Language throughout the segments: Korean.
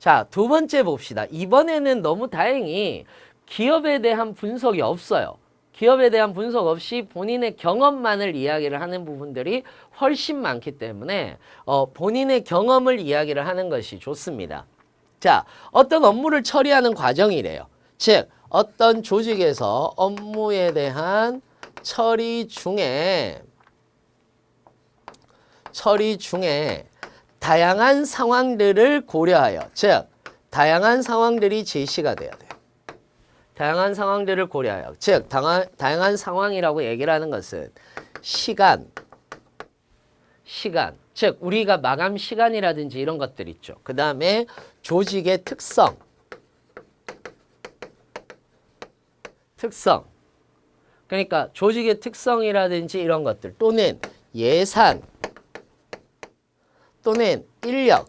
자, 두 번째 봅시다. 이번에는 너무 다행히 기업에 대한 분석이 없어요. 기업에 대한 분석 없이 본인의 경험만을 이야기를 하는 부분들이 훨씬 많기 때문에 본인의 경험을 이야기를 하는 것이 좋습니다. 자, 어떤 업무를 처리하는 과정이래요. 즉, 어떤 조직에서 업무에 대한 처리 중에 다양한 상황들을 고려하여, 즉 다양한 상황들이 제시가 돼야 돼요. 다양한 상황들을 고려하여, 즉 다양한 상황이라고 얘기를 하는 것은 시간, 즉 우리가 마감 시간이라든지 이런 것들 있죠. 그 다음에 조직의 특성, 그러니까 조직의 특성이라든지 이런 것들, 또는 예산, 또는 인력,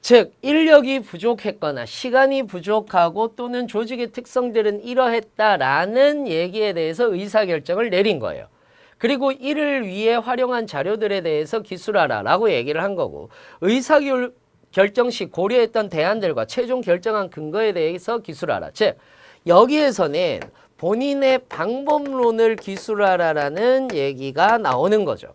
즉 인력이 부족했거나 시간이 부족하고 또는 조직의 특성들은 이러했다라는 얘기에 대해서 의사결정을 내린 거예요. 그리고 이를 위해 활용한 자료들에 대해서 기술하라 라고 얘기를 한 거고, 의사결정 시 고려했던 대안들과 최종 결정한 근거에 대해서 기술하라. 즉 여기에서는 본인의 방법론을 기술하라라는 얘기가 나오는 거죠.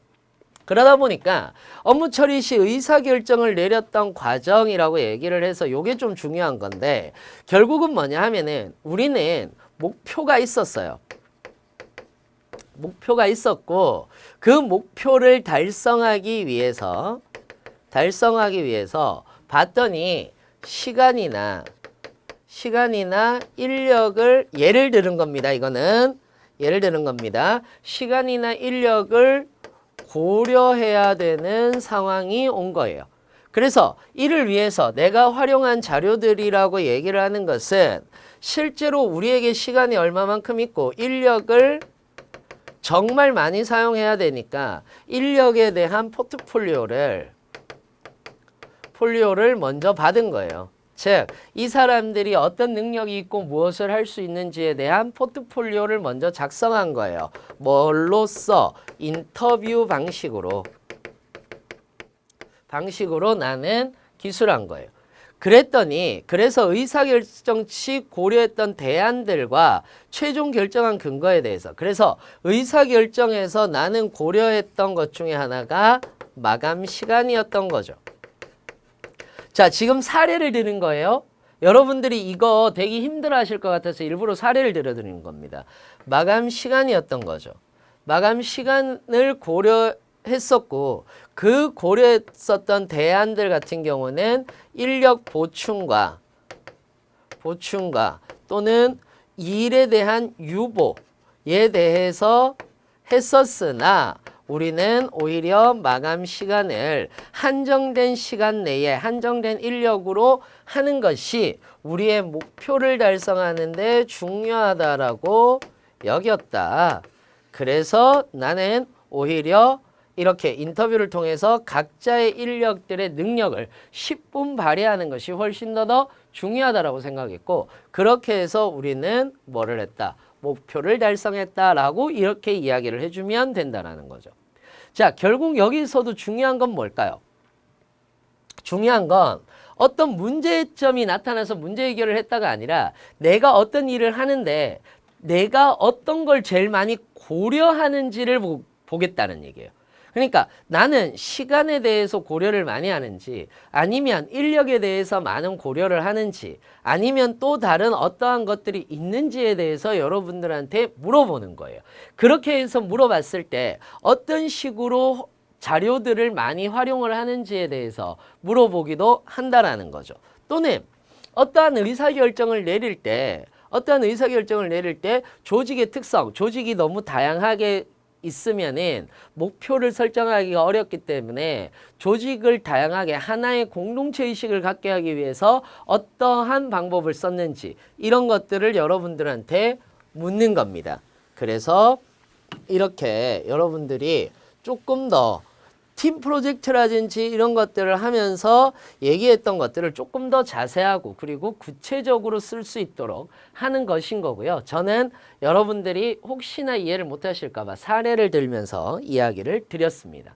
그러다 보니까 업무 처리 시 의사결정을 내렸던 과정이라고 얘기를 해서 이게 좀 중요한 건데, 결국은 뭐냐 하면은 우리는 목표가 있었어요. 목표가 있었고 그 목표를 달성하기 위해서 봤더니 시간이나 인력을 예를 들은 겁니다. 이거는 예를 드는 겁니다. 시간이나 인력을 고려해야 되는 상황이 온 거예요. 그래서 이를 위해서 내가 활용한 자료들이라고 얘기를 하는 것은 실제로 우리에게 시간이 얼마만큼 있고 인력을 정말 많이 사용해야 되니까 인력에 대한 포트폴리오를 먼저 받은 거예요. 즉, 이 사람들이 어떤 능력이 있고 무엇을 할 수 있는지에 대한 포트폴리오를 먼저 작성한 거예요. 뭘로써? 인터뷰 방식으로 나는 기술한 거예요. 그래서 의사결정 시 고려했던 대안들과 최종 결정한 근거에 대해서, 그래서 의사결정에서 나는 고려했던 것 중에 하나가 마감 시간이었던 거죠. 자, 지금 사례를 드는 거예요. 여러분들이 이거 되게 힘들어 하실 것 같아서 일부러 사례를 들어드리는 겁니다. 마감 시간이었던 거죠. 마감 시간을 고려했었고 그 고려했었던 대안들 같은 경우는 인력 보충과 또는 일에 대한 유보에 대해서 했었으나 우리는 오히려 마감 시간을 한정된 시간 내에 한정된 인력으로 하는 것이 우리의 목표를 달성하는 데 중요하다라고 여겼다. 그래서 나는 오히려 이렇게 인터뷰를 통해서 각자의 인력들의 능력을 10분 발휘하는 것이 훨씬 더 중요하다라고 생각했고, 그렇게 해서 우리는 뭐를 했다? 목표를 달성했다라고 이렇게 이야기를 해주면 된다라는 거죠. 자, 결국 여기서도 중요한 건 뭘까요? 중요한 건 어떤 문제점이 나타나서 문제 해결을 했다가 아니라 내가 어떤 일을 하는데 내가 어떤 걸 제일 많이 고려하는지를 보겠다는 얘기예요. 그러니까 나는 시간에 대해서 고려를 많이 하는지, 아니면 인력에 대해서 많은 고려를 하는지, 아니면 또 다른 어떠한 것들이 있는지에 대해서 여러분들한테 물어보는 거예요. 그렇게 해서 물어봤을 때 어떤 식으로 자료들을 많이 활용을 하는지에 대해서 물어보기도 한다라는 거죠. 또는 어떠한 의사결정을 내릴 때 조직의 특성, 조직이 너무 다양하게 있으면은 목표를 설정하기가 어렵기 때문에 조직을 다양하게 하나의 공동체 의식을 갖게 하기 위해서 어떠한 방법을 썼는지 이런 것들을 여러분들한테 묻는 겁니다. 그래서 이렇게 여러분들이 조금 더 팀 프로젝트라든지 이런 것들을 하면서 얘기했던 것들을 조금 더 자세하고 그리고 구체적으로 쓸 수 있도록 하는 것인 거고요. 저는 여러분들이 혹시나 이해를 못 하실까 봐 사례를 들면서 이야기를 드렸습니다.